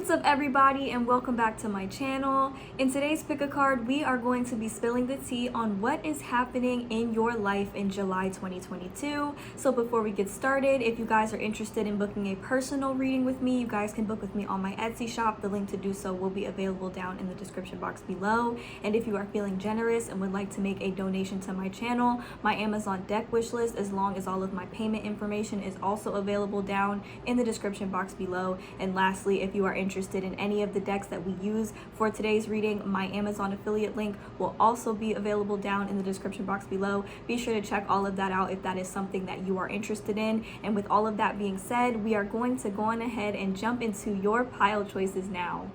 What's up everybody, and welcome back to my channel. In today's pick a card, we are going to be spilling the tea on what is happening in your life in July 2022. So before we get started, if you guys are interested in booking a personal reading with me, you guys can book with me on my Etsy shop. The link to do so will be available down in the description box below. And if you are feeling generous and would like to make a donation to my channel, my Amazon deck wish list, as long as all of my payment information, is also available down in the description box below. And lastly, if you are interested in any of the decks that we use for today's reading, my Amazon affiliate link will also be available down in the description box below. Be sure to check all of that out if that is something that you are interested in. And with all of that being said, we are going to go on ahead and jump into your pile choices now.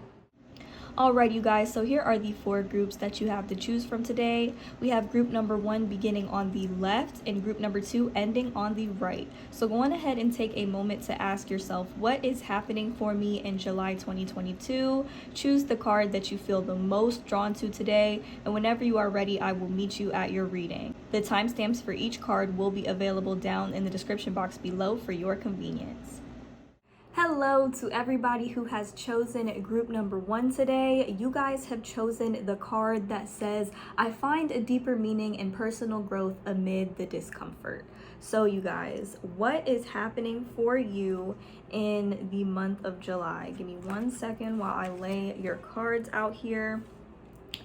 Alright you guys, so here are the 4 groups that you have to choose from today. We have group number 1 beginning on the left and group number 2 ending on the right. So go on ahead and take a moment to ask yourself, what is happening for me in July 2022? Choose the card that you feel the most drawn to today, and whenever you are ready, I will meet you at your reading. The timestamps for each card will be available down in the description box below for your convenience. Hello to everybody who has chosen group number 1 today. You guys have chosen the card that says, I find a deeper meaning in personal growth amid the discomfort. So you guys, what is happening for you in the month of July? Give me 1 second while I lay your cards out here.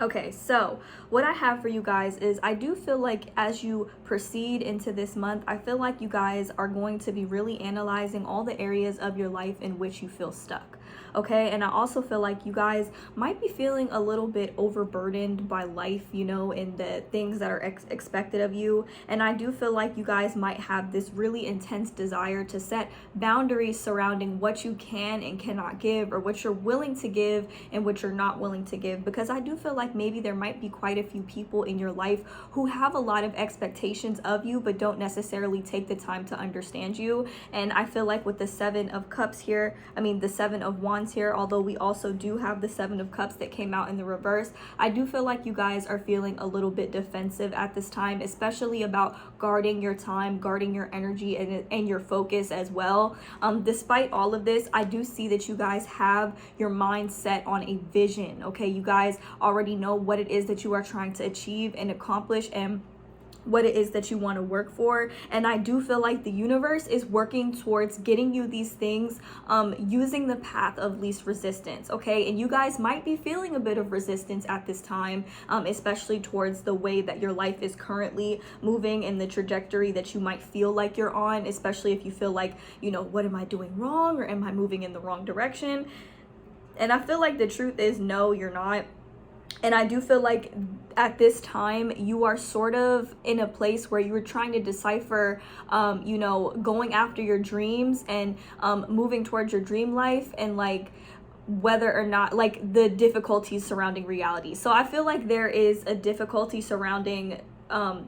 Okay, so what I have for you guys is, I do feel like as you proceed into this month, I feel like you guys are going to be really analyzing all the areas of your life in which you feel stuck. Okay, and I also feel like you guys might be feeling a little bit overburdened by life, you know, and the things that are expected of you. And I do feel like you guys might have this really intense desire to set boundaries surrounding what you can and cannot give, or what you're willing to give and what you're not willing to give, because I do feel like maybe there might be quite a few people in your life who have a lot of expectations of you but don't necessarily take the time to understand you. And I feel like with the 7 of Cups here, the 7 of Wands here, although we also do have the 7 of Cups that came out in the reverse, I do feel like you guys are feeling a little bit defensive at this time, especially about guarding your time, guarding your energy, and your focus as well. Despite all of this, I do see that you guys have your mind set on a vision. Okay, you guys already know what it is that you are trying to achieve and accomplish, and what it is that you want to work for. And I do feel like the universe is working towards getting you these things using the path of least resistance. Okay, and you guys might be feeling a bit of resistance at this time, especially towards the way that your life is currently moving and the trajectory that you might feel like you're on, especially if you feel like, you know, what am I doing wrong, or am I moving in the wrong direction? And I feel like the truth is, no, you're not. And I do feel like at this time you are sort of in a place where you're trying to decipher, you know, going after your dreams and moving towards your dream life, and like whether or not, like, the difficulties surrounding reality. So I feel like there is a difficulty surrounding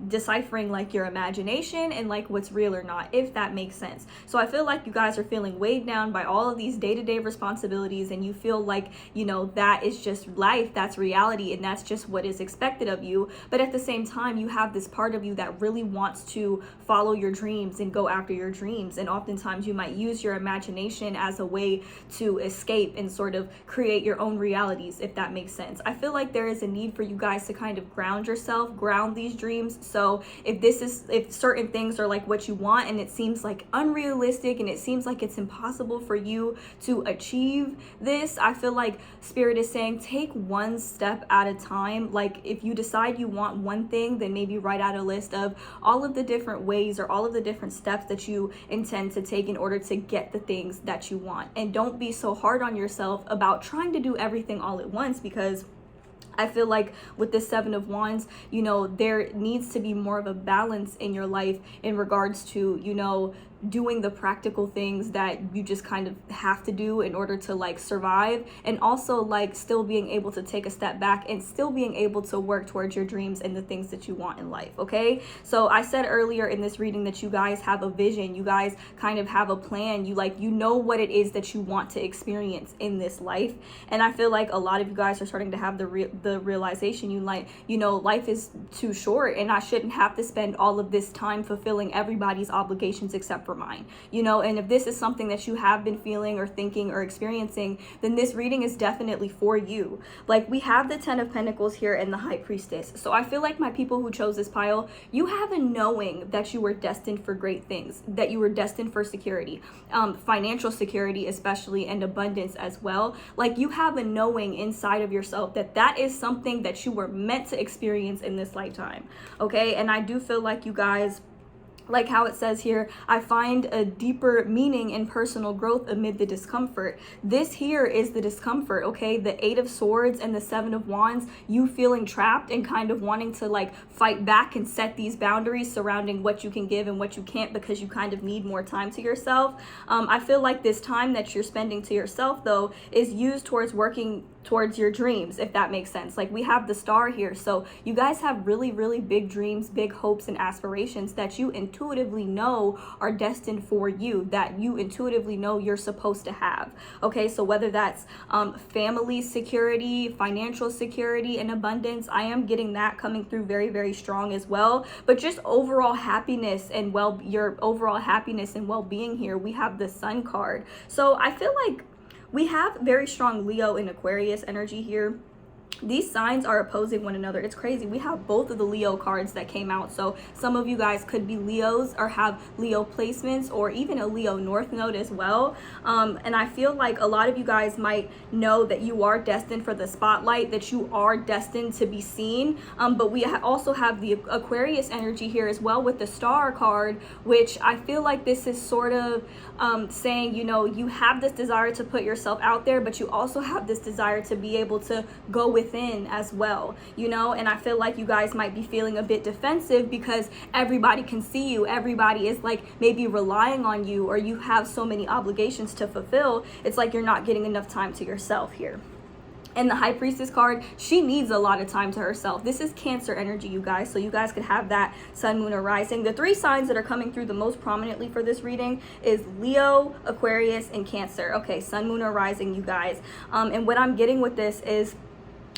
deciphering like your imagination and like what's real or not, if that makes sense. So I feel like you guys are feeling weighed down by all of these day-to-day responsibilities, and you feel like, you know, that is just life, that's reality, and that's just what is expected of you. But at the same time, you have this part of you that really wants to follow your dreams and go after your dreams, and oftentimes you might use your imagination as a way to escape and sort of create your own realities, if that makes sense. I feel like there is a need for you guys to kind of ground yourself, ground these dreams. So if certain things are like what you want and it seems like unrealistic and it seems like it's impossible for you to achieve this, I feel like Spirit is saying, take one step at a time. Like, if you decide you want one thing, then maybe write out a list of all of the different ways or all of the different steps that you intend to take in order to get the things that you want. And don't be so hard on yourself about trying to do everything all at once, because I feel like with the 7 of Wands, you know, there needs to be more of a balance in your life in regards to, you know, doing the practical things that you just kind of have to do in order to like survive, and also like still being able to take a step back and still being able to work towards your dreams and the things that you want in life. Okay, so I said earlier in this reading that you guys have a vision, you guys kind of have a plan, you know what it is that you want to experience in this life. And I feel like a lot of you guys are starting to have the realization, you know, life is too short and I shouldn't have to spend all of this time fulfilling everybody's obligations except for mine, you know. And if this is something that you have been feeling or thinking or experiencing, then this reading is definitely for you. Like, we have the 10 of Pentacles here and the High Priestess. So I feel like my people who chose this pile, you have a knowing that you were destined for great things, that you were destined for security, financial security especially, and abundance as well. Like, you have a knowing inside of yourself that that is something that you were meant to experience in this lifetime, okay? And I do feel like you guys, like how it says here, I find a deeper meaning in personal growth amid the discomfort. This here is the discomfort, okay? The 8 of Swords and the 7 of Wands, you feeling trapped and kind of wanting to like fight back and set these boundaries surrounding what you can give and what you can't, because you kind of need more time to yourself. I feel like this time that you're spending to yourself though is used towards working towards your dreams, if that makes sense. Like, we have the Star here, so you guys have really, really big dreams, big hopes and aspirations that you intuitively know are destined for you, that you intuitively know you're supposed to have, okay? So whether that's family security, financial security, and abundance, I am getting that coming through very, very strong as well. But just overall happiness and your overall happiness and well-being here, we have the Sun card. So I feel like we have very strong Leo and Aquarius energy here. These signs are opposing one another. It's crazy. We have both of the Leo cards that came out. So some of you guys could be Leos or have Leo placements, or even a Leo North Node as well. And I feel like a lot of you guys might know that you are destined for the spotlight, that you are destined to be seen. But we also have the Aquarius energy here as well with the Star card, which I feel like this is sort of saying, you know, you have this desire to put yourself out there, but you also have this desire to be able to go within as well, you know. And I feel like you guys might be feeling a bit defensive because everybody can see you, everybody is like maybe relying on you, or you have so many obligations to fulfill. It's like you're not getting enough time to yourself here. And the High Priestess card, she needs a lot of time to herself. This is Cancer energy, you guys. So you guys could have that Sun, Moon, or Rising. The 3 signs that are coming through the most prominently for this reading is Leo, Aquarius, and Cancer. Okay, Sun, Moon, or Rising, you guys. And what I'm getting with this is,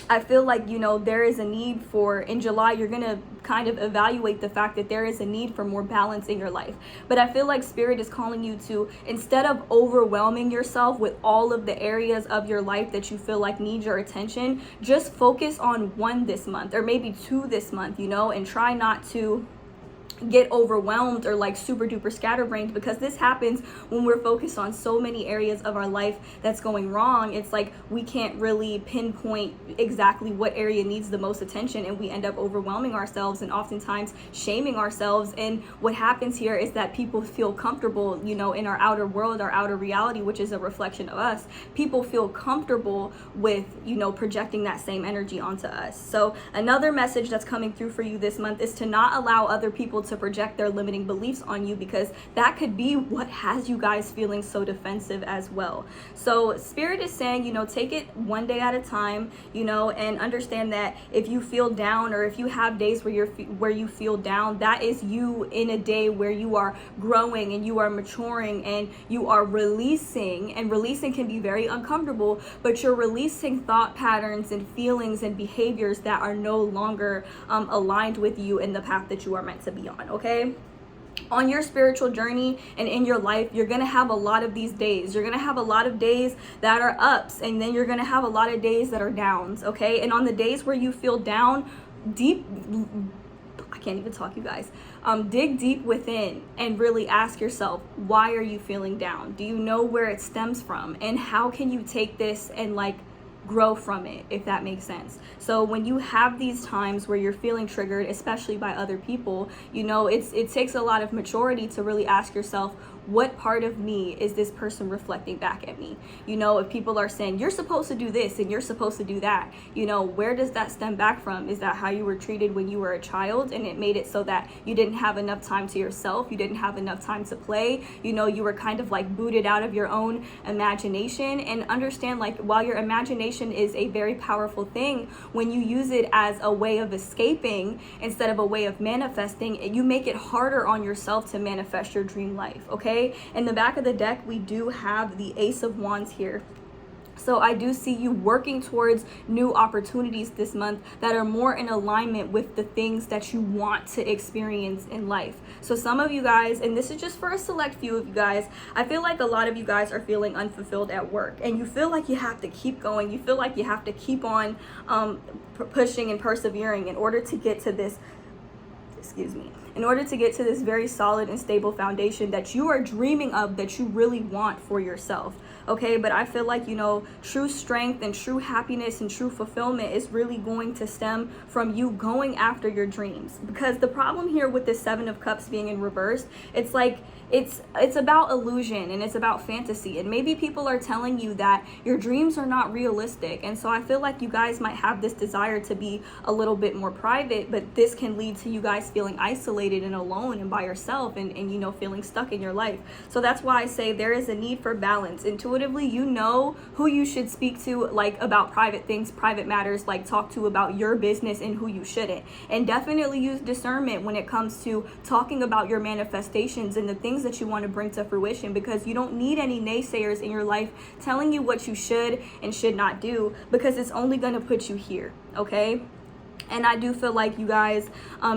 I feel like, you know, there is a need for, in July, you're going to kind of evaluate the fact that there is a need for more balance in your life. But I feel like Spirit is calling you to, instead of overwhelming yourself with all of the areas of your life that you feel like need your attention, just focus on 1 this month, or maybe 2 this month, you know, and try not to get overwhelmed or like super duper scatterbrained, because this happens when we're focused on so many areas of our life that's going wrong. It's like we can't really pinpoint exactly what area needs the most attention, and we end up overwhelming ourselves and oftentimes shaming ourselves. And what happens here is that people feel comfortable, you know, in our outer world, our outer reality, which is a reflection of us. People feel comfortable with, you know, projecting that same energy onto us. So another message that's coming through for you this month is to not allow other people to project their limiting beliefs on you, because that could be what has you guys feeling so defensive as well. So Spirit is saying, you know, take it 1 day at a time, you know, and understand that if you feel down, or if you have days where you feel down, that is you in a day where you are growing and you are maturing and you are releasing. And releasing can be very uncomfortable, but you're releasing thought patterns and feelings and behaviors that are no longer aligned with you in the path that you are meant to be on. Okay, on your spiritual journey and in your life, you're gonna have a lot of these days. You're gonna have a lot of days that are ups, and then you're gonna have a lot of days that are downs. Okay, and on the days where you feel down, I can't even talk, you guys. Dig deep within and really ask yourself, why are you feeling down? Do you know where it stems from? And how can you take this and like grow from it, if that makes sense? So when you have these times where you're feeling triggered, especially by other people, you know, it takes a lot of maturity to really ask yourself, what part of me is this person reflecting back at me? You know, if people are saying you're supposed to do this and you're supposed to do that, you know, where does that stem back from? Is that how you were treated when you were a child, and it made it so that you didn't have enough time to yourself, you didn't have enough time to play, you know, you were kind of like booted out of your own imagination? And understand, like, while your imagination is a very powerful thing, when you use it as a way of escaping instead of a way of manifesting, you make it harder on yourself to manifest your dream life. Okay, in the back of the deck we do have the Ace of Wands here. So I do see you working towards new opportunities this month that are more in alignment with the things that you want to experience in life. So some of you guys, and this is just for a select few of you guys, I feel like a lot of you guys are feeling unfulfilled at work, and you feel like you have to keep going. You feel like you have to keep on pushing and persevering in order to get to this, in order to get to this very solid and stable foundation that you are dreaming of, that you really want for yourself. Okay, but I feel like, you know, true strength and true happiness and true fulfillment is really going to stem from you going after your dreams. Because the problem here with the Seven of Cups being in reverse, it's like it's about illusion and it's about fantasy, and maybe people are telling you that your dreams are not realistic. And so I feel like you guys might have this desire to be a little bit more private, but this can lead to you guys feeling isolated and alone and by yourself, and you know, feeling stuck in your life. So that's why I say there is a need for balance. Intuitively, you know who you should speak to, like, about private things, private matters, like talk to about your business, and who you shouldn't. And definitely use discernment when it comes to talking about your manifestations and the things that you want to bring to fruition, because you don't need any naysayers in your life telling you what you should and should not do, because it's only going to put you here. Okay. And I do feel like you guys,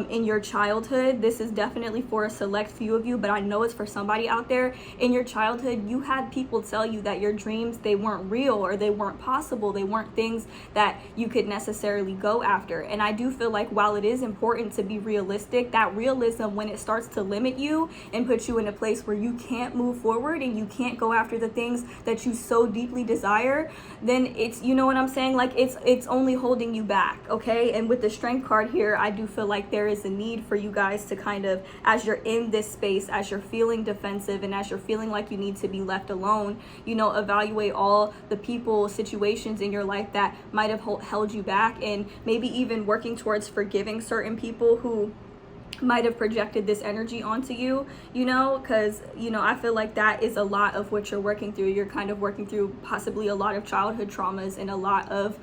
in your childhood, this is definitely for a select few of you, but I know it's for somebody out there. In your childhood, you had people tell you that your dreams, they weren't real, or they weren't possible. They weren't things that you could necessarily go after. And I do feel like while it is important to be realistic, that realism, when it starts to limit you and put you in a place where you can't move forward and you can't go after the things that you so deeply desire, then it's, you know what I'm saying? Like it's only holding you back. Okay. And with the Strength card here, I do feel like there is a need for you guys to kind of, as you're in this space, as you're feeling defensive and as you're feeling like you need to be left alone, you know, evaluate all the people, situations in your life that might have held you back, and maybe even working towards forgiving certain people who might have projected this energy onto you, you know, because, you know, I feel like that is a lot of what you're working through. You're kind of working through possibly a lot of childhood traumas and a lot of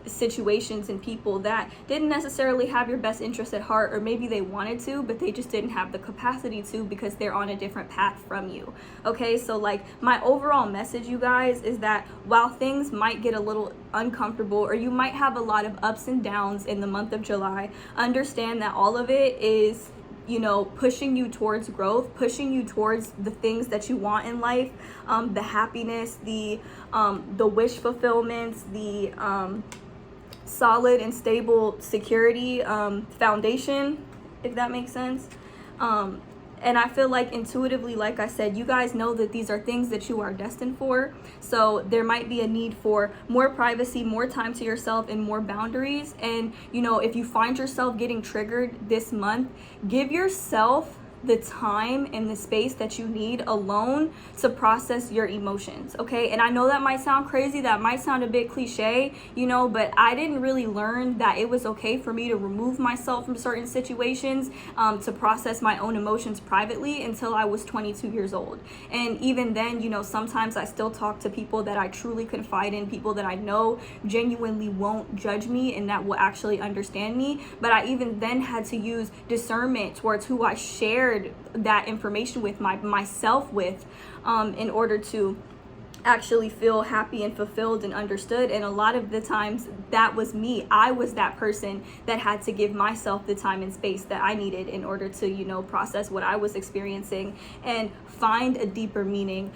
situations and people that didn't necessarily have your best interest at heart, or maybe they wanted to, but they just didn't have the capacity to, because they're on a different path from you. Okay, so like my overall message, you guys, is that while things might get a little uncomfortable, or you might have a lot of ups and downs in the month of July, understand that all of it is, you know, pushing you towards growth, pushing you towards the things that you want in life, the happiness, the wish fulfillments, the solid and stable security foundation, if that makes sense. And I feel like intuitively, like I said, you guys know that these are things that you are destined for. So there might be a need for more privacy, more time to yourself, and more boundaries. And, you know, if you find yourself getting triggered this month, give yourself the time and the space that you need alone to process your emotions. Okay, and I know that might sound crazy, that might sound a bit cliche, you know, but I didn't really learn that it was okay for me to remove myself from certain situations, to process my own emotions privately, until I was 22 years old. And even then, you know, sometimes I still talk to people that I truly confide in, people that I know genuinely won't judge me and that will actually understand me. But I even then had to use discernment towards who I shared that information with, myself with, in order to actually feel happy and fulfilled and understood. And a lot of the times that was me. I was that person that had to give myself the time and space that I needed in order to, you know, process what I was experiencing and find a deeper meaning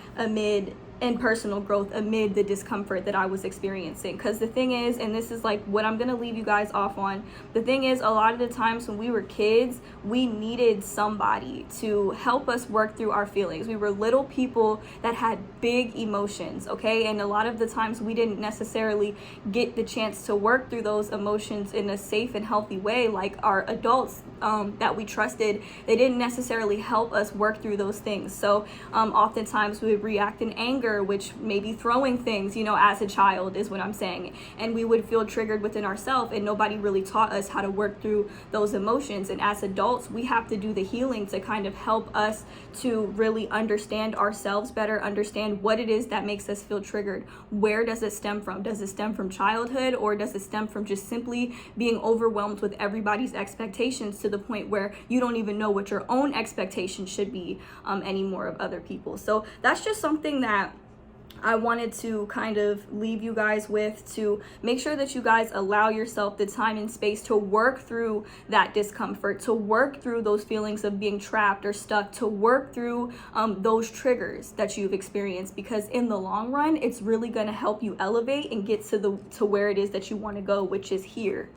and personal growth amid the discomfort that I was experiencing. Because the thing is, and this is like what I'm gonna leave you guys off on, the thing is, a lot of the times when we were kids, we needed somebody to help us work through our feelings. We were little people that had big emotions, okay? And a lot of the times we didn't necessarily get the chance to work through those emotions in a safe and healthy way. Like our adults that we trusted, they didn't necessarily help us work through those things. So oftentimes we would react in anger, which maybe throwing things, you know, as a child is what I'm saying. And we would feel triggered within ourselves, and nobody really taught us how to work through those emotions. And as adults, we have to do the healing to kind of help us to really understand ourselves better, understand what it is that makes us feel triggered. Where does it stem from? Does it stem from childhood, or does it stem from just simply being overwhelmed with everybody's expectations to the point where you don't even know what your own expectations should be anymore of other people? So that's just something that I wanted to kind of leave you guys with, to make sure that you guys allow yourself the time and space to work through that discomfort, to work through those feelings of being trapped or stuck, to work through those triggers that you've experienced, because in the long run, it's really going to help you elevate and get to where it is that you want to go, which is here.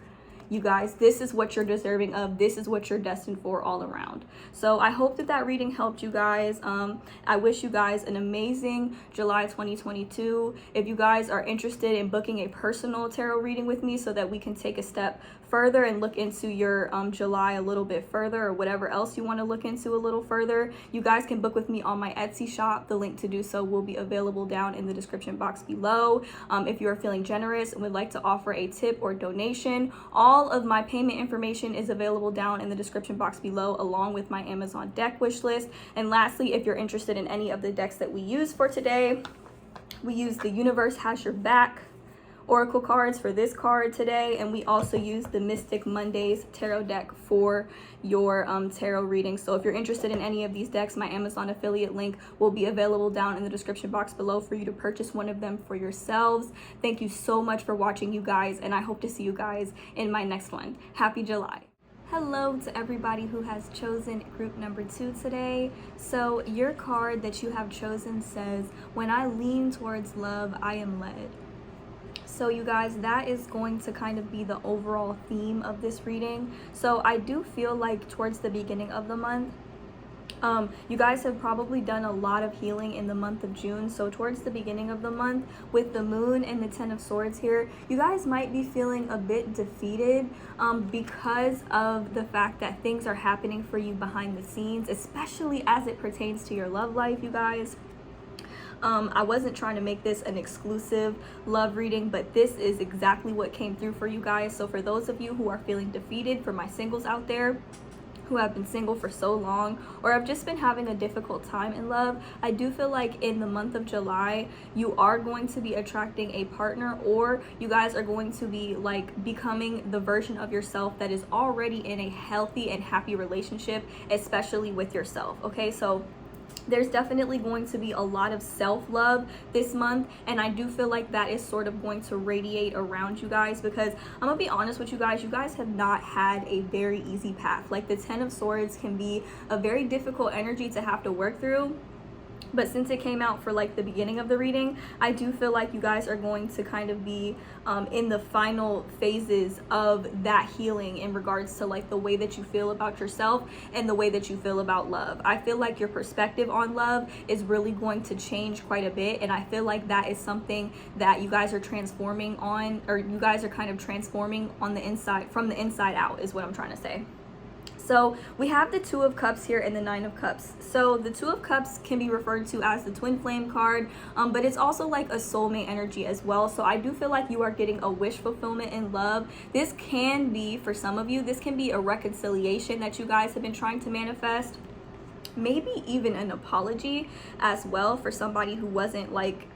You guys, this is what you're deserving of. This is what you're destined for all around. So I hope that that reading helped you guys. I wish you guys an amazing July 2022. If you guys are interested in booking a personal tarot reading with me so that we can take a step further and look into your July a little bit further, or whatever else you want to look into a little further, you guys can book with me on my Etsy shop. The link to do so will be available down in the description box below. If you are feeling generous and would like to offer a tip or donation, all of my payment information is available down in the description box below, along with my Amazon deck wish list. And lastly, if you're interested in any of the decks that we use for today, we use the Universe Has Your Back Oracle cards for this card today, and we also use the Mystic Mondays tarot deck for your tarot reading. So if you're interested in any of these decks, my Amazon affiliate link will be available down in the description box below for you to purchase one of them for yourselves. Thank you so much for watching, you guys, and I hope to see you guys in my next one. Happy July. Hello to everybody who has chosen group number 2 today. So your card that you have chosen says, "When I lean towards love, I am led." So you guys, that is going to kind of be the overall theme of this reading. So I do feel like towards the beginning of the month, you guys have probably done a lot of healing in the month of June. So towards the beginning of the month, with the moon and the 10 of swords here, you guys might be feeling a bit defeated because of the fact that things are happening for you behind the scenes, especially as it pertains to your love life, you guys. I wasn't trying to make this an exclusive love reading, but this is exactly what came through for you guys. So for those of you who are feeling defeated, for my singles out there who have been single for so long, or have just been having a difficult time in love, I do feel like in the month of July, you are going to be attracting a partner, or you guys are going to be like becoming the version of yourself that is already in a healthy and happy relationship, especially with yourself. Okay, so there's definitely going to be a lot of self-love this month, and I do feel like that is sort of going to radiate around you guys, because I'm gonna be honest with you guys have not had a very easy path. Like the 10 of swords can be a very difficult energy to have to work through. But since it came out for like the beginning of the reading, I do feel like you guys are going to kind of be in the final phases of that healing in regards to like the way that you feel about yourself and the way that you feel about love. I feel like your perspective on love is really going to change quite a bit, and I feel like that is something that you guys are transforming on, or you guys are kind of transforming on the inside, from the inside out, is what I'm trying to say. So we have the 2 of Cups here and the 9 of Cups. So the 2 of Cups can be referred to as the twin flame card, but it's also like a soulmate energy as well. So I do feel like you are getting a wish fulfillment in love. This can be, for some of you, this can be a reconciliation that you guys have been trying to manifest. Maybe even an apology as well for somebody who wasn't like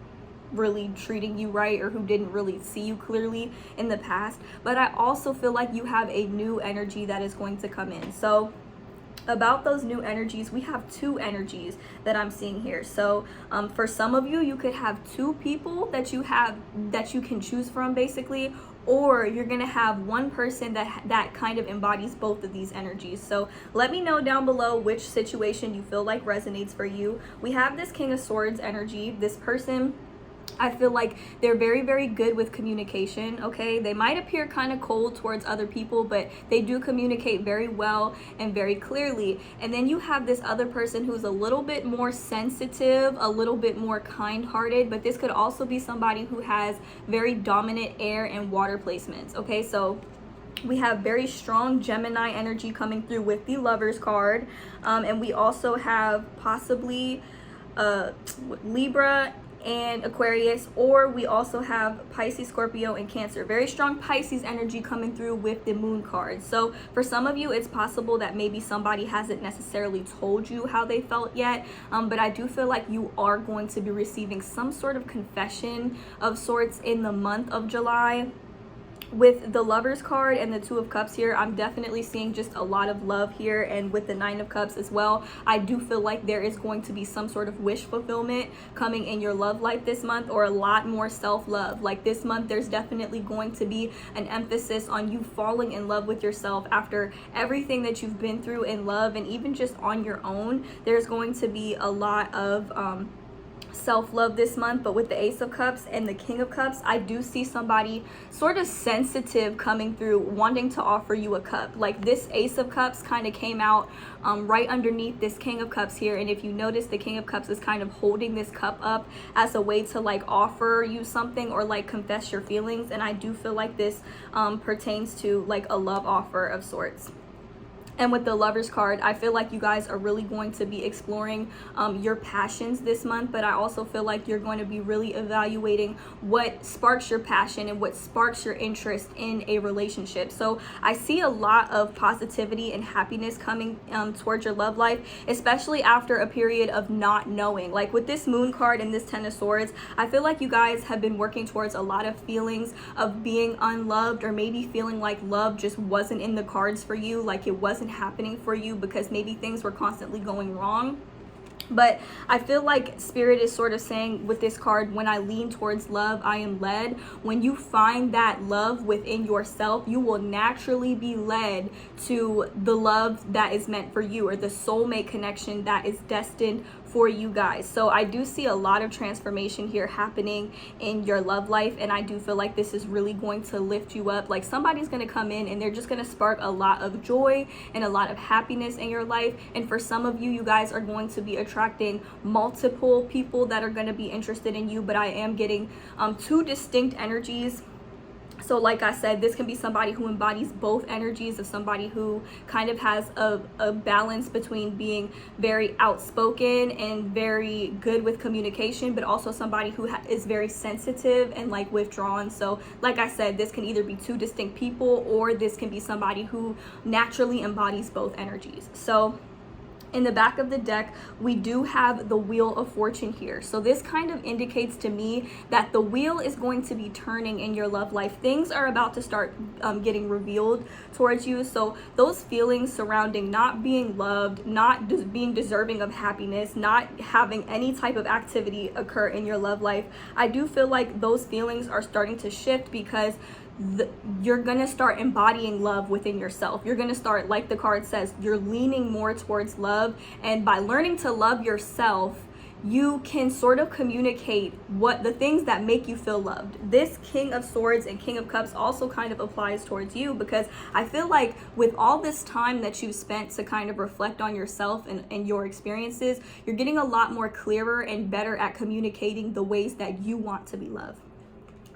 really treating you right, or who didn't really see you clearly in the past. But I also feel like you have a new energy that is going to come in. So about those new energies, we have 2 energies that I'm seeing here. So for some of you, you could have 2 people that you can choose from basically, or you're gonna have one person that kind of embodies both of these energies. So let me know down below which situation you feel like resonates for you. We have this King of Swords energy. This person, I feel like they're very, very good with communication, okay? They might appear kind of cold towards other people, but they do communicate very well and very clearly. And then you have this other person who's a little bit more sensitive, a little bit more kind-hearted, but this could also be somebody who has very dominant air and water placements, okay? So we have very strong Gemini energy coming through with the Lovers card, and we also have possibly Libra and Aquarius, or we also have Pisces, Scorpio, and Cancer. Very strong Pisces energy coming through with the Moon card. So for some of you, it's possible that maybe somebody hasn't necessarily told you how they felt yet, but I do feel like you are going to be receiving some sort of confession of sorts in the month of July, With the Lovers card and the Two of Cups here, I'm definitely seeing just a lot of love here, and with the Nine of Cups as well, I do feel like there is going to be some sort of wish fulfillment coming in your love life this month, or a lot more self-love. Like this month, there's definitely going to be an emphasis on you falling in love with yourself after everything that you've been through in love, and even just on your own. There's going to be a lot of self-love this month. But with the Ace of Cups and the King of Cups, I do see somebody sort of sensitive coming through, wanting to offer you a cup. Like this Ace of Cups kind of came out right underneath this King of Cups here, and if you notice, the King of Cups is kind of holding this cup up as a way to like offer you something or like confess your feelings. And I do feel like this pertains to like a love offer of sorts. And with the Lovers card, I feel like you guys are really going to be exploring your passions this month, but I also feel like you're going to be really evaluating what sparks your passion and what sparks your interest in a relationship. So I see a lot of positivity and happiness coming towards your love life, especially after a period of not knowing. Like with this Moon card and this Ten of Swords, I feel like you guys have been working towards a lot of feelings of being unloved, or maybe feeling like love just wasn't in the cards for you, like it wasn't happening for you because maybe things were constantly going wrong. But I feel like Spirit is sort of saying with this card, when I lean towards love, I am led. When you find that love within yourself, you will naturally be led to the love that is meant for you, or the soulmate connection that is destined for you guys. So I do see a lot of transformation here happening in your love life, and I do feel like this is really going to lift you up. Like somebody's going to come in and they're just going to spark a lot of joy and a lot of happiness in your life. And for some of you, you guys are going to be attracting multiple people that are going to be interested in you, but I am getting two distinct energies. So like I said, this can be somebody who embodies both energies, of somebody who kind of has a balance between being very outspoken and very good with communication, but also somebody who is very sensitive and like withdrawn. So like I said, this can either be two distinct people, or this can be somebody who naturally embodies both energies. So in the back of the deck, we do have the Wheel of Fortune here. So this kind of indicates to me that the wheel is going to be turning in your love life. Things are about to start getting revealed towards you. So those feelings surrounding not being loved, not being deserving of happiness, not having any type of activity occur in your love life, I do feel like those feelings are starting to shift, because you're gonna start embodying love within yourself. You're gonna start, like the card says, you're leaning more towards love, and by learning to love yourself, you can sort of communicate what the things that make you feel loved. This King of Swords and King of Cups also kind of applies towards you, because I feel like with all this time that you've spent to kind of reflect on yourself and your experiences, you're getting a lot more clearer and better at communicating the ways that you want to be loved.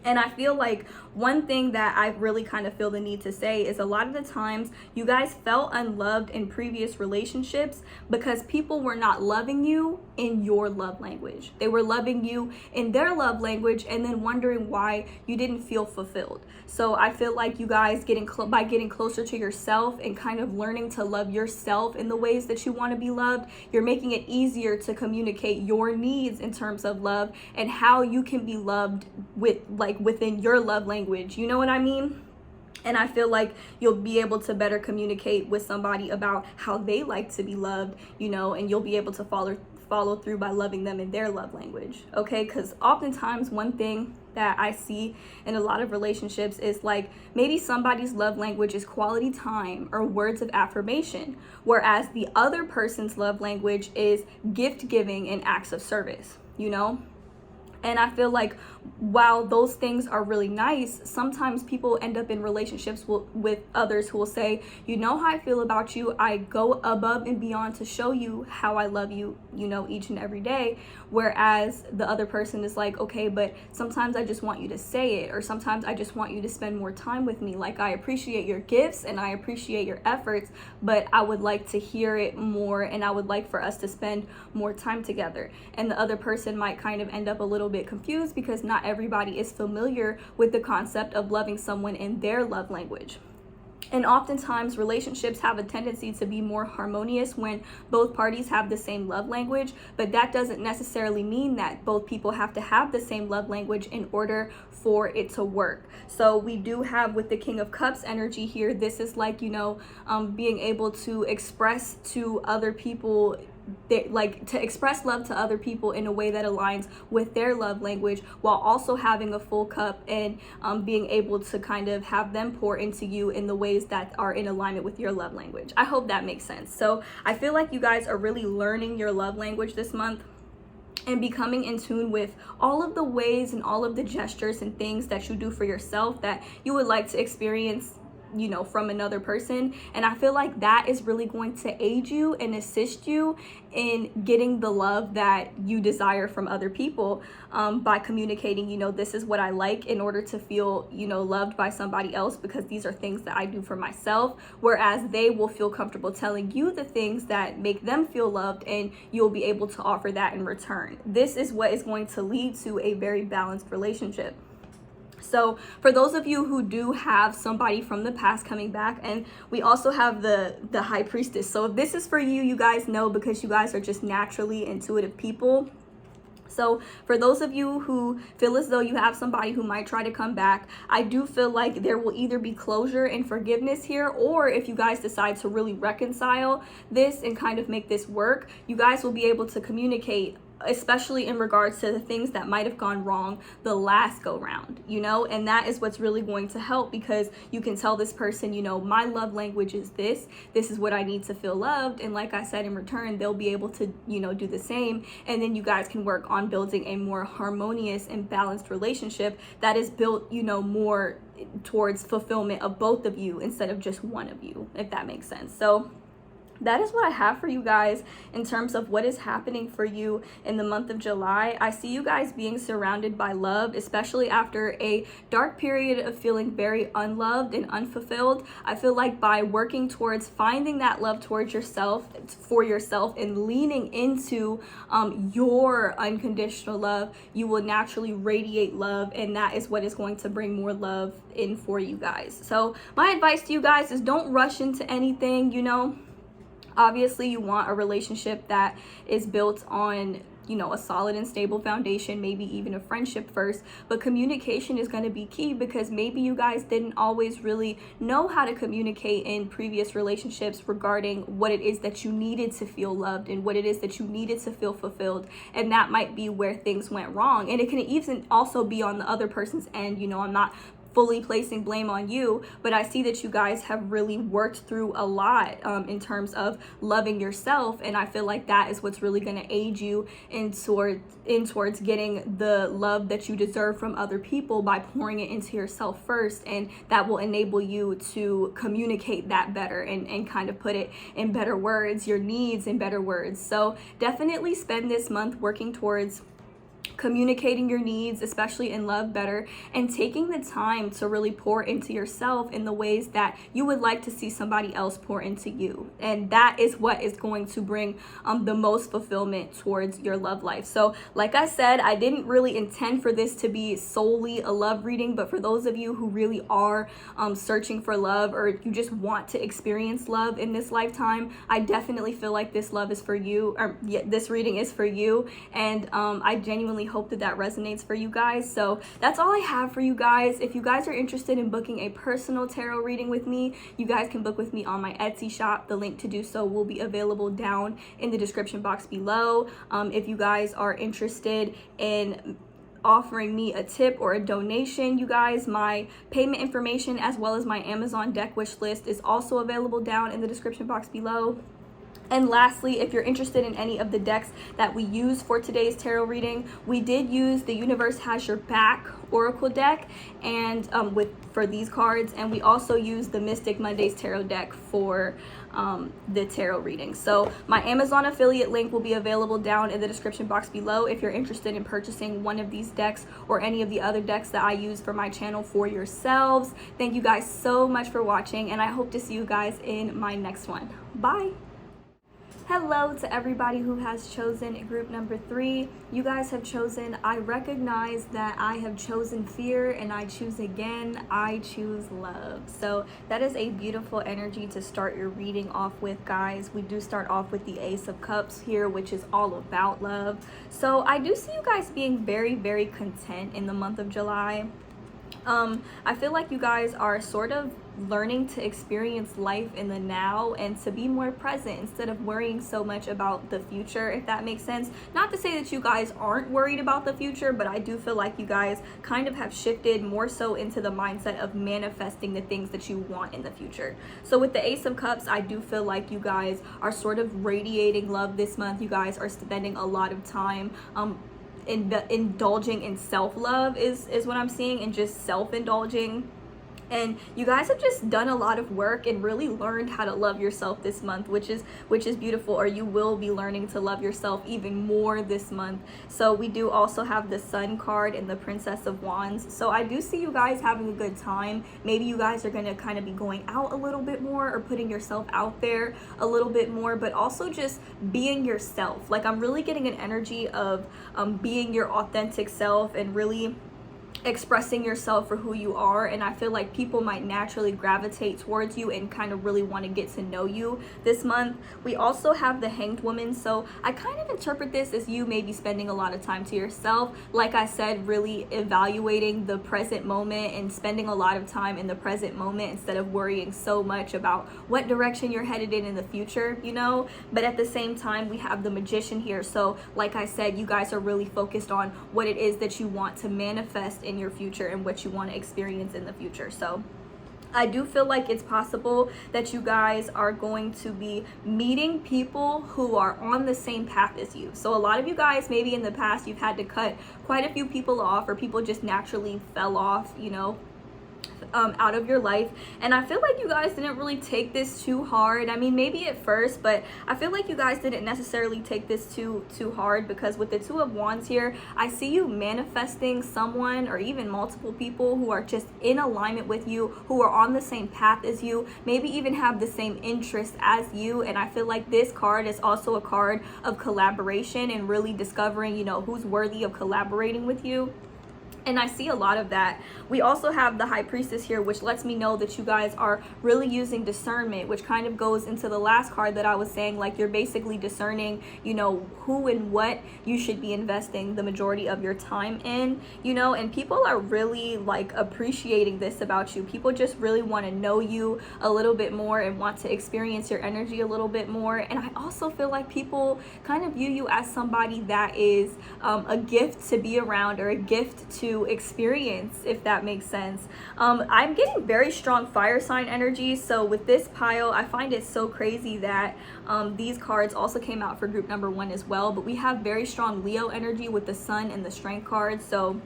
And I feel like one thing that I really kind of feel the need to say is, a lot of the times you guys felt unloved in previous relationships because people were not loving you in your love language. They were loving you in their love language, and then wondering why you didn't feel fulfilled. So I feel like you guys by getting closer to yourself and kind of learning to love yourself in the ways that you want to be loved, you're making it easier to communicate your needs in terms of love and how you can be loved within your love language. You know what I mean? And I feel like you'll be able to better communicate with somebody about how they like to be loved, and you'll be able to follow through by loving them in their love language. Okay, because oftentimes one thing that I see in a lot of relationships is like, maybe somebody's love language is quality time or words of affirmation, whereas the other person's love language is gift giving and acts of service, And I feel like while those things are really nice, sometimes people end up in relationships with others who will say, how I feel about you. I go above and beyond to show you how I love you, each and every day. Whereas the other person is like, okay, but sometimes I just want you to say it, or sometimes I just want you to spend more time with me. Like, I appreciate your gifts and I appreciate your efforts, but I would like to hear it more, and I would like for us to spend more time together. And the other person might kind of end up a little bit confused, because not everybody is familiar with the concept of loving someone in their love language. And oftentimes relationships have a tendency to be more harmonious when both parties have the same love language, but that doesn't necessarily mean that both people have to have the same love language in order for it to work. So we do have, with the King of Cups energy here, this is like, being able to express to other people, to express love to other people in a way that aligns with their love language, while also having a full cup and being able to kind of have them pour into you in the ways that are in alignment with your love language. I hope that makes sense. So I feel like you guys are really learning your love language this month and becoming in tune with all of the ways and all of the gestures and things that you do for yourself that you would like to experience from another person. And I feel like that is really going to aid you and assist you in getting the love that you desire from other people, by communicating, this is what I like, in order to feel, loved by somebody else, because these are things that I do for myself, whereas they will feel comfortable telling you the things that make them feel loved, and you'll be able to offer that in return. This is what is going to lead to a very balanced relationship. So for those of you who do have somebody from the past coming back, and we also have the High Priestess. So if this is for you, you guys know, because you guys are just naturally intuitive people. So for those of you who feel as though you have somebody who might try to come back, I do feel like there will either be closure and forgiveness here, or if you guys decide to really reconcile this and kind of make this work, you guys will be able to communicate, especially in regards to the things that might have gone wrong the last go round, and that is what's really going to help, because you can tell this person, my love language is this is what I need to feel loved, and like I said, in return they'll be able to do the same, and then you guys can work on building a more harmonious and balanced relationship that is built more towards fulfillment of both of you instead of just one of you, if that makes sense. So that is what I have for you guys in terms of what is happening for you in the month of July. I see you guys being surrounded by love, especially after a dark period of feeling very unloved and unfulfilled. I feel like by working towards finding that love towards yourself, for yourself, and leaning into your unconditional love, you will naturally radiate love, and that is what is going to bring more love in for you guys. So my advice to you guys is don't rush into anything, Obviously, you want a relationship that is built on, a solid and stable foundation, maybe even a friendship first. But communication is going to be key, because maybe you guys didn't always really know how to communicate in previous relationships regarding what it is that you needed to feel loved and what it is that you needed to feel fulfilled. And that might be where things went wrong. And it can even also be on the other person's end. I'm not fully placing blame on you, but I see that you guys have really worked through a lot in terms of loving yourself, and I feel like that is what's really going to aid you in towards getting the love that you deserve from other people by pouring it into yourself first, and that will enable you to communicate that better and kind of put it in better words, your needs in better words. So definitely spend this month working towards communicating your needs, especially in love, better, and taking the time to really pour into yourself in the ways that you would like to see somebody else pour into you. And that is what is going to bring the most fulfillment towards your love life. So like I said, I didn't really intend for this to be solely a love reading, but for those of you who really are searching for love, or you just want to experience love in this lifetime, I definitely feel like this love is for you, or this reading is for you. And I genuinely hope that resonates for you guys. So that's all I have for you guys. If you guys are interested in booking a personal tarot reading with me, you guys can book with me on my Etsy shop. The link to do so will be available down in the description box below. If you guys are interested in offering me a tip or a donation, you guys, my payment information as well as my Amazon deck wish list is also available down in the description box below. And lastly, if you're interested in any of the decks that we use for today's tarot reading, we did use the Universe Has Your Back Oracle deck and for these cards, and we also used the Mystic Mondays tarot deck for the tarot reading. So my Amazon affiliate link will be available down in the description box below if you're interested in purchasing one of these decks or any of the other decks that I use for my channel for yourselves. Thank you guys so much for watching, and I hope to see you guys in my next one. Bye. Hello to everybody who has chosen group number 3. You guys have chosen, I recognize that I have chosen fear and I choose again, I choose love. So that is a beautiful energy to start your reading off with, guys. We do start off with the Ace of Cups here, which is all about love. So I do see you guys being very, very content in the month of July. I feel like you guys are sort of learning to experience life in the now and to be more present instead of worrying so much about the future, if that makes sense. Not to say that you guys aren't worried about the future, but I do feel like you guys kind of have shifted more so into the mindset of manifesting the things that you want in the future. So with the Ace of Cups, I do feel like you guys are sort of radiating love this month. You guys are spending a lot of time indulging in self-love is what I'm seeing, and just self-indulging. And you guys have just done a lot of work and really learned how to love yourself this month, which is beautiful, or you will be learning to love yourself even more this month. So we do also have the Sun card and the Princess of Wands. So I do see you guys having a good time. Maybe you guys are going to kind of be going out a little bit more or putting yourself out there a little bit more, but also just being yourself. Like, I'm really getting an energy of being your authentic self and really expressing yourself for who you are. And I feel like people might naturally gravitate towards you and kind of really want to get to know you this month. We also have the Hanged Woman, so I kind of interpret this as you maybe spending a lot of time to yourself. Like I said, really evaluating the present moment and spending a lot of time in the present moment instead of worrying so much about what direction you're headed in the future, you know. But at the same time, we have the Magician here. So like I said, you guys are really focused on what it is that you want to manifest in your future and what you want to experience in the future. So I do feel like it's possible that you guys are going to be meeting people who are on the same path as you. So a lot of you guys, maybe in the past, you've had to cut quite a few people off, or people just naturally fell off, you know, out of your life. And I feel like you guys didn't really take this too hard. I mean, maybe at first, but I feel like you guys didn't necessarily take this too hard, because with the Two of Wands here, I see you manifesting someone or even multiple people who are just in alignment with you, who are on the same path as you, maybe even have the same interests as you. And I feel like this card is also a card of collaboration and really discovering, you know, who's worthy of collaborating with you. And I see a lot of that. We also have the High Priestess here, which lets me know that you guys are really using discernment, which kind of goes into the last card that I was saying. Like, you're basically discerning, you know, who and what you should be investing the majority of your time in, you know. And people are really like appreciating this about you. People just really want to know you a little bit more and want to experience your energy a little bit more. And I also feel like people kind of view you as somebody that is a gift to be around, or a gift to experience, if that makes sense. I'm getting very strong fire sign energy. So with this pile, I find it so crazy that these cards also came out for group number 1 as well, but we have very strong Leo energy with the Sun and the Strength cards. So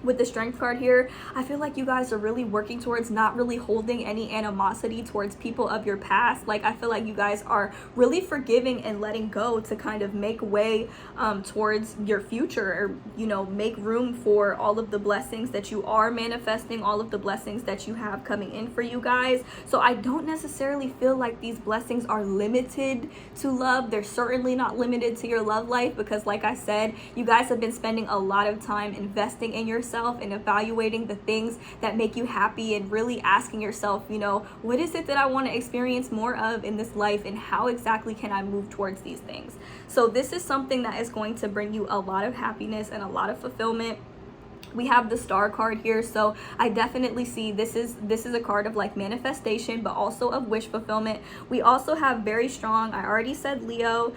with the Strength card here, I feel like you guys are really working towards not really holding any animosity towards people of your past. Like, I feel like you guys are really forgiving and letting go to kind of make way towards your future, or, you know, make room for all of the blessings that you are manifesting, all of the blessings that you have coming in for you guys. So I don't necessarily feel like these blessings are limited to love. They're certainly not limited to your love life, because like I said, you guys have been spending a lot of time investing in yourself and evaluating the things that make you happy, and really asking yourself, you know, what is it that I want to experience more of in this life, and how exactly can I move towards these things? So this is something that is going to bring you a lot of happiness and a lot of fulfillment. We have the Star card here, so I definitely see this is a card of like manifestation, but also of wish fulfillment. We also have very strong, I already said Leo,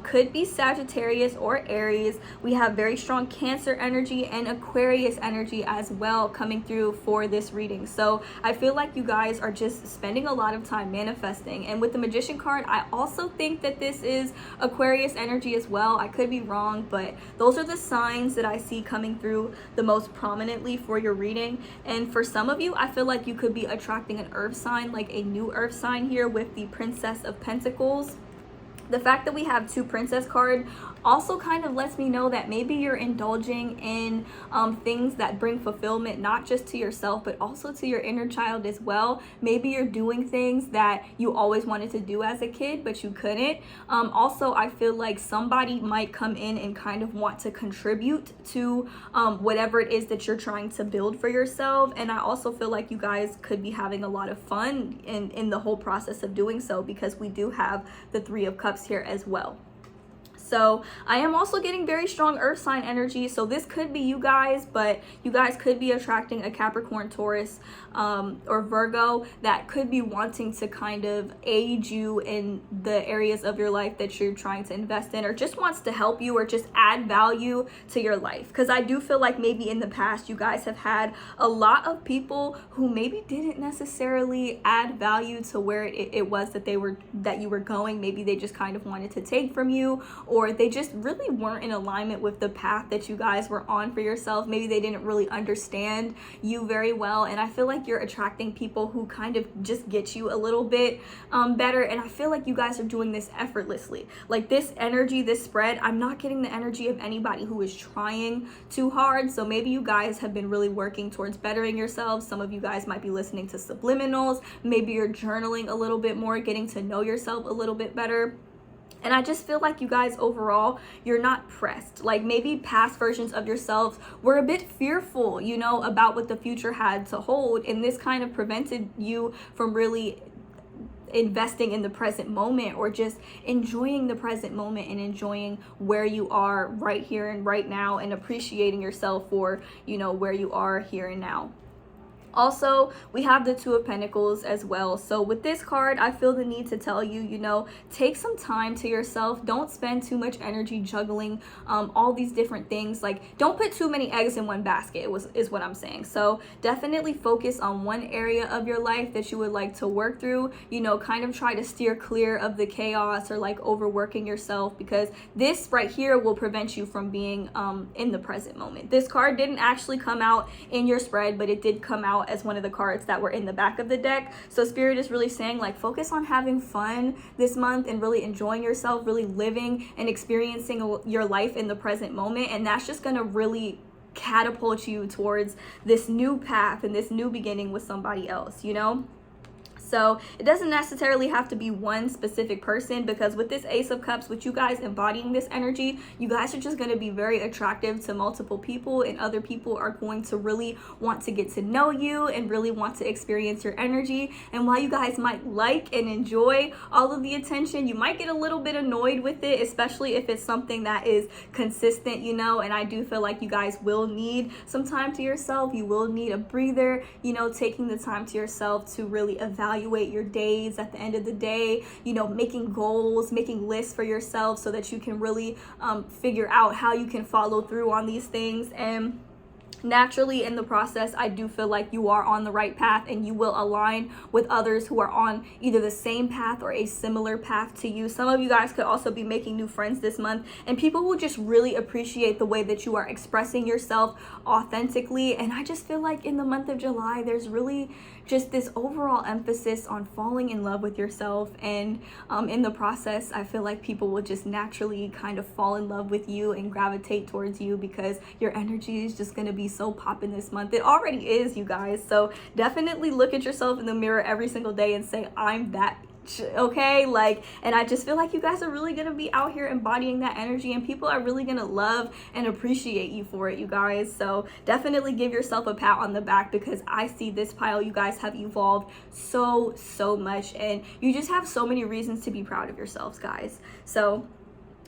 could be Sagittarius or Aries. We have very strong Cancer energy and Aquarius energy as well coming through for this reading. So I feel like you guys are just spending a lot of time manifesting. And with the Magician card, I also think that this is Aquarius energy as well. I could be wrong, but those are the signs that I see coming through the most prominently for your reading. And for some of you, I feel like you could be attracting an earth sign, like a new earth sign here with the Princess of Pentacles. The fact that we have 2 princess cards Also kind of lets me know that maybe you're indulging in things that bring fulfillment, not just to yourself, but also to your inner child as well. Maybe you're doing things that you always wanted to do as a kid, but you couldn't. Also, I feel like somebody might come in and kind of want to contribute to whatever it is that you're trying to build for yourself. And I also feel like you guys could be having a lot of fun in the whole process of doing so, because we do have the Three of Cups here as well. So I am also getting very strong earth sign energy. So this could be you guys, but you guys could be attracting a Capricorn, Taurus, or Virgo that could be wanting to kind of aid you in the areas of your life that you're trying to invest in, or just wants to help you or just add value to your life. Because I do feel like maybe in the past you guys have had a lot of people who maybe didn't necessarily add value to where it was that you were going. Maybe they just kind of wanted to take from you, or they just really weren't in alignment with the path that you guys were on for yourself. Maybe they didn't really understand you very well. And I feel like you're attracting people who kind of just get you a little bit better. And I feel like you guys are doing this effortlessly. Like this energy, this spread, I'm not getting the energy of anybody who is trying too hard. So maybe you guys have been really working towards bettering yourselves. Some of you guys might be listening to subliminals. Maybe you're journaling a little bit more, getting to know yourself a little bit better. And I just feel like you guys overall, you're not pressed. Like maybe past versions of yourselves were a bit fearful, you know, about what the future had to hold. And this kind of prevented you from really investing in the present moment, or just enjoying the present moment and enjoying where you are right here and right now, and appreciating yourself for, you know, where you are here and now. Also, we have the Two of Pentacles as well. So with this card, I feel the need to tell you, you know, take some time to yourself. Don't spend too much energy juggling all these different things. Like, don't put too many eggs in one basket is what I'm saying. So definitely focus on one area of your life that you would like to work through. You know, kind of try to steer clear of the chaos or like overworking yourself, because this right here will prevent you from being in the present moment. This card didn't actually come out in your spread, but it did come out as one of the cards that were in the back of the deck. So Spirit is really saying, like, focus on having fun this month and really enjoying yourself, really living and experiencing your life in the present moment. And that's just going to really catapult you towards this new path and this new beginning with somebody else, you know? So it doesn't necessarily have to be one specific person, because with this Ace of Cups, with you guys embodying this energy, you guys are just going to be very attractive to multiple people, and other people are going to really want to get to know you and really want to experience your energy. And while you guys might like and enjoy all of the attention, you might get a little bit annoyed with it, especially if it's something that is consistent, you know. And I do feel like you guys will need some time to yourself. You will need a breather, you know, taking the time to yourself to really evaluate your days at the end of the day, you know, making goals, making lists for yourself so that you can really figure out how you can follow through on these things. And naturally in the process, I do feel like you are on the right path, and you will align with others who are on either the same path or a similar path to you. Some of you guys could also be making new friends this month, and people will just really appreciate the way that you are expressing yourself authentically. And I just feel like in the month of July, there's really just this overall emphasis on falling in love with yourself. And in the process, I feel like people will just naturally kind of fall in love with you and gravitate towards you, because your energy is just going to be so popping this month. It already is, you guys. So definitely look at yourself in the mirror every single day and say, I'm that, okay? Like, and I just feel like you guys are really gonna be out here embodying that energy, and people are really gonna love and appreciate you for it, you guys. So definitely give yourself a pat on the back, because I see this pile, you guys have evolved so much, and you just have so many reasons to be proud of yourselves, guys. So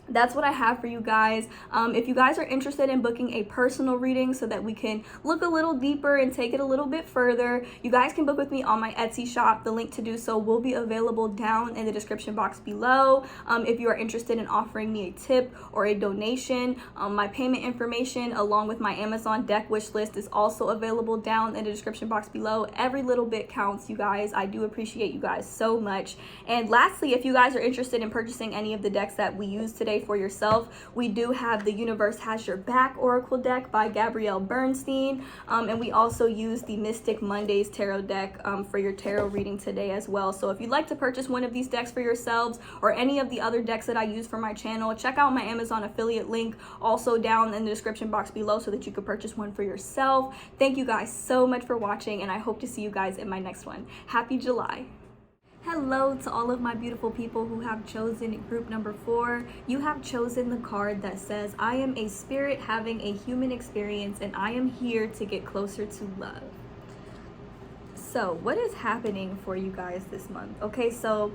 that's what I have for you guys. If you guys are interested in booking a personal reading so that we can look a little deeper and take it a little bit further, you guys can book with me on my Etsy shop. The link to do so will be available down in the description box below. If you are interested in offering me a tip or a donation, my payment information along with my Amazon deck wish list is also available down in the description box below. Every little bit counts, you guys. I do appreciate you guys so much. And lastly, if you guys are interested in purchasing any of the decks that we use today for yourself. We do have the Universe Has Your Back Oracle deck by Gabrielle Bernstein, and we also use the Mystic Mondays tarot deck for your tarot reading today as well. So if you'd like to purchase one of these decks for yourselves or any of the other decks that I use for my channel, check out my Amazon affiliate link also down in the description box below so that you could purchase one for yourself. Thank you guys so much for watching, and I hope to see you guys in my next one. Happy July. Hello to all of my beautiful people who have chosen group number 4. You have chosen the card that says, I am a spirit having a human experience and I am here to get closer to love. So what is happening for you guys this month? Okay, so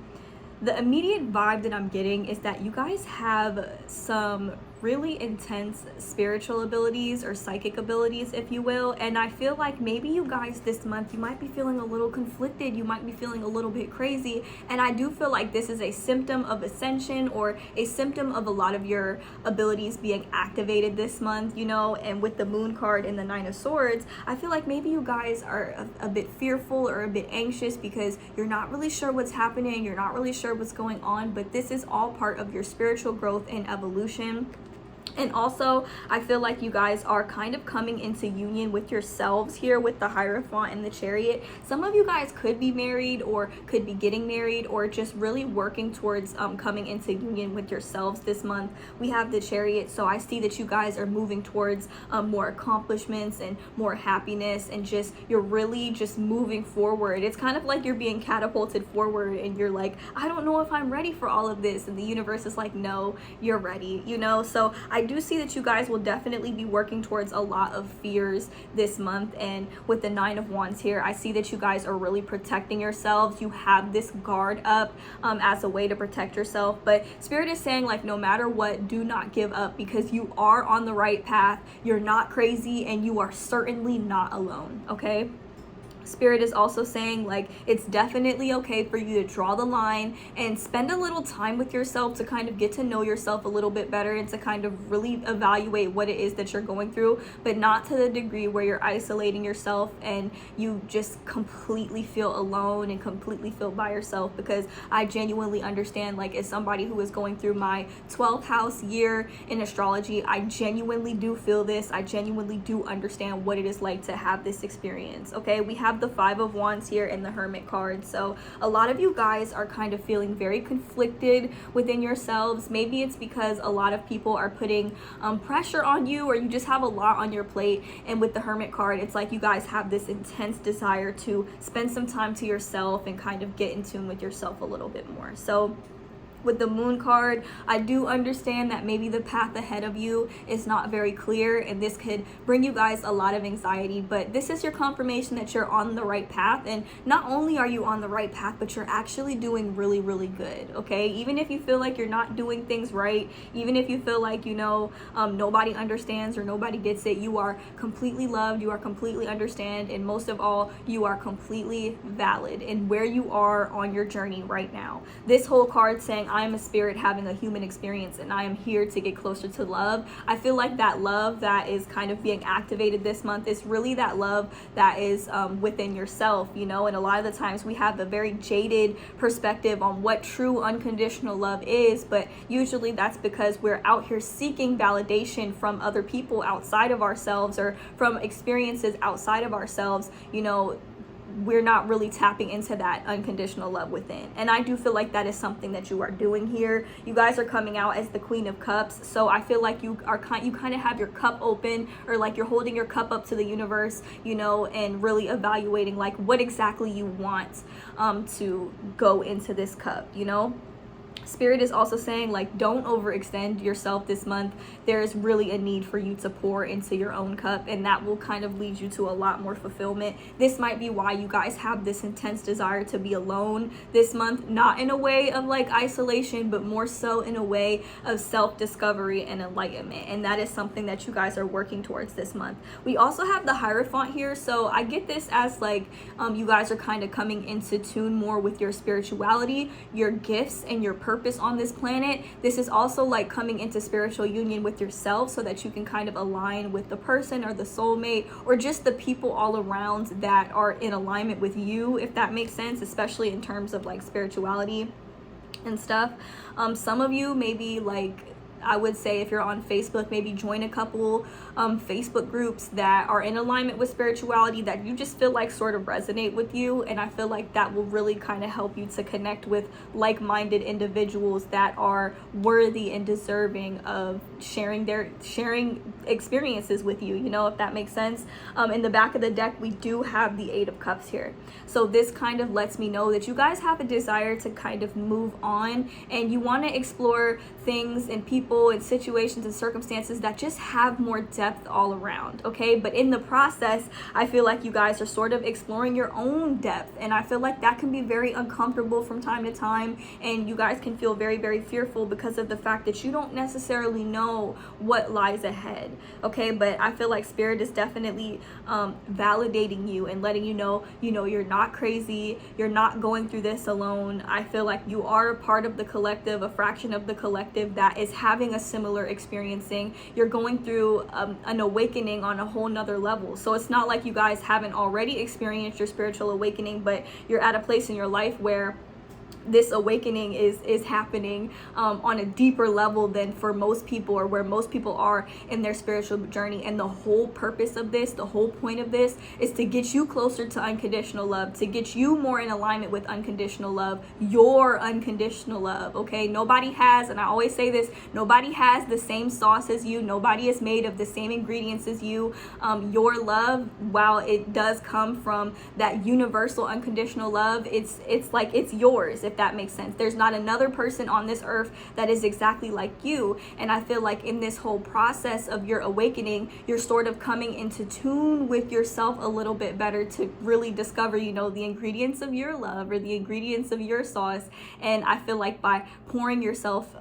the immediate vibe that I'm getting is that you guys have some really intense spiritual abilities or psychic abilities, if you will, and I feel like maybe you guys this month, you might be feeling a little conflicted, you might be feeling a little bit crazy, and I do feel like this is a symptom of ascension or a symptom of a lot of your abilities being activated this month, you know. And with the Moon card and the Nine of Swords, I feel like maybe you guys are a bit fearful or a bit anxious because you're not really sure what's happening, you're not really sure what's going on, but this is all part of your spiritual growth and evolution. And also, I feel like you guys are kind of coming into union with yourselves here with the Hierophant and the Chariot. Some of you guys could be married or could be getting married or just really working towards coming into union with yourselves this month. We have the Chariot, so I see that you guys are moving towards more accomplishments and more happiness, and just you're really just moving forward. It's kind of like you're being catapulted forward and you're like, I don't know if I'm ready for all of this, and the universe is like, no, you're ready, you know. So I do see that you guys will definitely be working towards a lot of fears this month, and with the Nine of Wands here, I see that you guys are really protecting yourselves. You have this guard up as a way to protect yourself, but Spirit is saying, like, no matter what, do not give up, because you are on the right path, you're not crazy, and you are certainly not alone, okay? Spirit is also saying, like, it's definitely okay for you to draw the line and spend a little time with yourself to kind of get to know yourself a little bit better and to kind of really evaluate what it is that you're going through, but not to the degree where you're isolating yourself and you just completely feel alone and completely feel by yourself. Because I genuinely understand, like, as somebody who is going through my 12th house year in astrology, I genuinely do feel this. I genuinely do understand what it is like to have this experience, okay? We have the Five of Wands here in the Hermit card, so a lot of you guys are kind of feeling very conflicted within yourselves. Maybe it's because a lot of people are putting pressure on you, or you just have a lot on your plate, and with the Hermit card, it's like you guys have this intense desire to spend some time to yourself and kind of get in tune with yourself a little bit more. So with the Moon card, I do understand that maybe the path ahead of you is not very clear, and this could bring you guys a lot of anxiety, but this is your confirmation that you're on the right path. And not only are you on the right path, but you're actually doing really, really good, okay? Even if you feel like you're not doing things right, even if you feel like, you know, nobody understands or nobody gets it, you are completely loved, you are completely understand, and most of all, you are completely valid in where you are on your journey right now. This whole card saying, I am a spirit having a human experience and I am here to get closer to love. I feel like that love that is kind of being activated this month is really that love that is within yourself, you know. And a lot of the times we have a very jaded perspective on what true unconditional love is, but usually that's because we're out here seeking validation from other people outside of ourselves or from experiences outside of ourselves, you know. We're not really tapping into that unconditional love within, and I do feel like that is something that you are doing here. You guys are coming out as the Queen of Cups, so I feel like you kind of have your cup open, or like you're holding your cup up to the universe, you know, and really evaluating like what exactly you want to go into this cup, you know. Spirit is also saying, like, don't overextend yourself this month. There is really a need for you to pour into your own cup, and that will kind of lead you to a lot more fulfillment. This might be why you guys have this intense desire to be alone this month, not in a way of like isolation, but more so in a way of self-discovery and enlightenment, and that is something that you guys are working towards this month. We also have the Hierophant here, so I get this as like you guys are kind of coming into tune more with your spirituality, your gifts, and your purpose on this planet. This is also like coming into spiritual union with yourself so that you can kind of align with the person or the soulmate or just the people all around that are in alignment with you, if that makes sense, especially in terms of like spirituality and stuff. Some of you maybe like I would say if you're on Facebook, maybe join a couple Facebook groups that are in alignment with spirituality that you just feel like sort of resonate with you. And I feel like that will really kind of help you to connect with like-minded individuals that are worthy and deserving of sharing experiences with you, you know, if that makes sense. In the back of the deck, we do have the Eight of Cups here. So this kind of lets me know that you guys have a desire to kind of move on, and you want to explore things and people and situations and circumstances that just have more depth all around, okay? But in the process, I feel like you guys are sort of exploring your own depth, and I feel like that can be very uncomfortable from time to time, and you guys can feel very, very fearful because of the fact that you don't necessarily know what lies ahead, okay? But I feel like Spirit is definitely validating you and letting you know, you're not crazy, you're not going through this alone. I feel like you are a part of the collective, a fraction of the collective that is having a similar experiencing. You're going through an awakening on a whole nother level. So it's not like you guys haven't already experienced your spiritual awakening, but you're at a place in your life where this awakening is happening on a deeper level than for most people, or where most people are in their spiritual journey. And the whole purpose of this, the whole point of this, is to get you closer to unconditional love, to get you more in alignment with unconditional love, your unconditional love, okay? Nobody has, and I always say this, nobody has the same sauce as you. Nobody is made of the same ingredients as you. Your love, while it does come from that universal unconditional love, it's like it's yours, if that makes sense. There's not another person on this earth that is exactly like you. And I feel like in this whole process of your awakening, you're sort of coming into tune with yourself a little bit better to really discover, the ingredients of your love, or the ingredients of your sauce. And I feel like by pouring yourself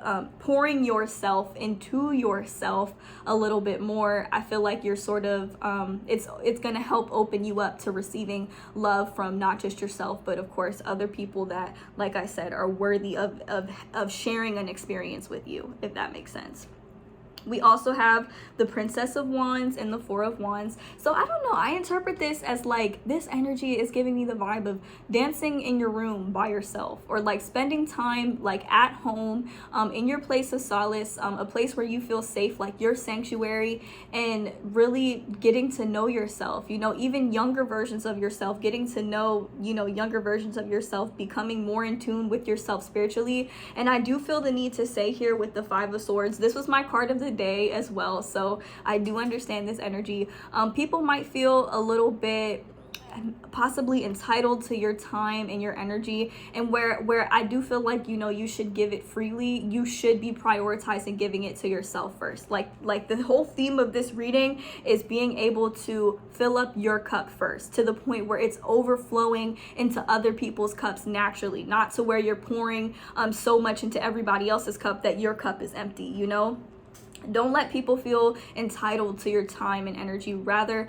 into yourself a little bit more, I feel like you're sort of it's going to help open you up to receiving love from not just yourself, but of course other people that, like I said, are worthy of sharing an experience with you, if that makes sense. We also have the Princess of Wands and the Four of Wands. So I don't know, I interpret this as like, this energy is giving me the vibe of dancing in your room by yourself, or like spending time like at home, in your place of solace, a place where you feel safe, like your sanctuary, and really getting to know yourself, even younger versions of yourself, getting to know, younger versions of yourself, becoming more in tune with yourself spiritually. And I do feel the need to say here with the Five of Swords, this was my card of the day as well, so I do understand this energy. People might feel a little bit possibly entitled to your time and your energy, and where I do feel like you should give it freely. You should be prioritizing giving it to yourself first. Like the whole theme of this reading is being able to fill up your cup first, to the point where it's overflowing into other people's cups naturally, not to where you're pouring so much into everybody else's cup that your cup is empty. Don't let people feel entitled to your time and energy. Rather,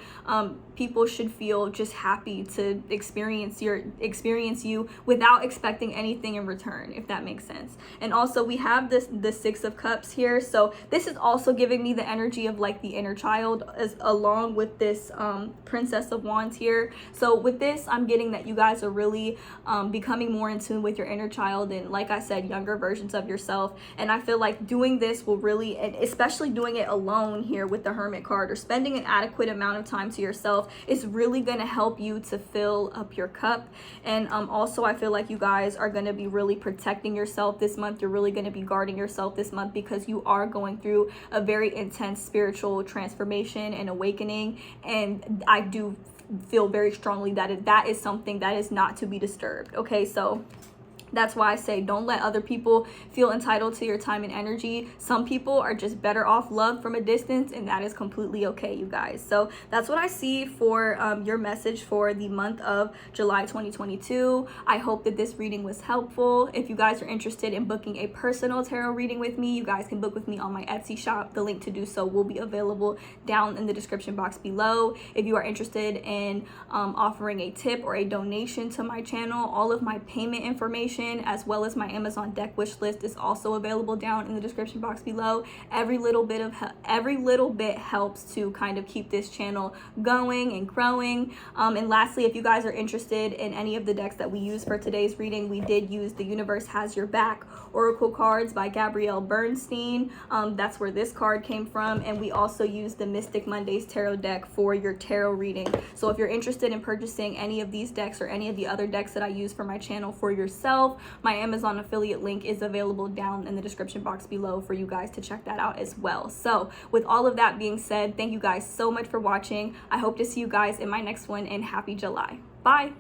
people should feel just happy to experience you without expecting anything in return, if that makes sense. And also we have the Six of Cups here. So this is also giving me the energy of like the inner child, along with this Princess of Wands here. So with this, I'm getting that you guys are really becoming more in tune with your inner child, and like I said, younger versions of yourself. And I feel like doing this will really, and especially doing it alone here with the Hermit card, or spending an adequate amount of time to yourself, is really going to help you to fill up your cup. And also I feel like you guys are going to be really protecting yourself this month. You're really going to be guarding yourself this month, because you are going through a very intense spiritual transformation and awakening. And I do feel very strongly that that is something that is not to be disturbed. Okay, so that's why I say don't let other people feel entitled to your time and energy. Some people are just better off loved from a distance, and that is completely okay, you guys. So that's what I see for your message for the month of July 2022. I hope that this reading was helpful. If you guys are interested in booking a personal tarot reading with me, you guys can book with me on my Etsy shop. The link to do so will be available down in the description box below. If you are interested in offering a tip or a donation to my channel, all of my payment information information, as well as my Amazon deck wish list, is also available down in the description box below. Every little bit helps to kind of keep this channel going and growing. And lastly, if you guys are interested in any of the decks that we use for today's reading, we did use the Universe Has Your Back Oracle cards by Gabrielle Bernstein. That's where this card came from. And we also used the Mystic Mondays tarot deck for your tarot reading. So if you're interested in purchasing any of these decks or any of the other decks that I use for my channel for yourself, my Amazon affiliate link is available down in the description box below for you guys to check that out as well. So with all of that being said, thank you guys so much for watching. I hope to see you guys in my next one, and happy July. Bye.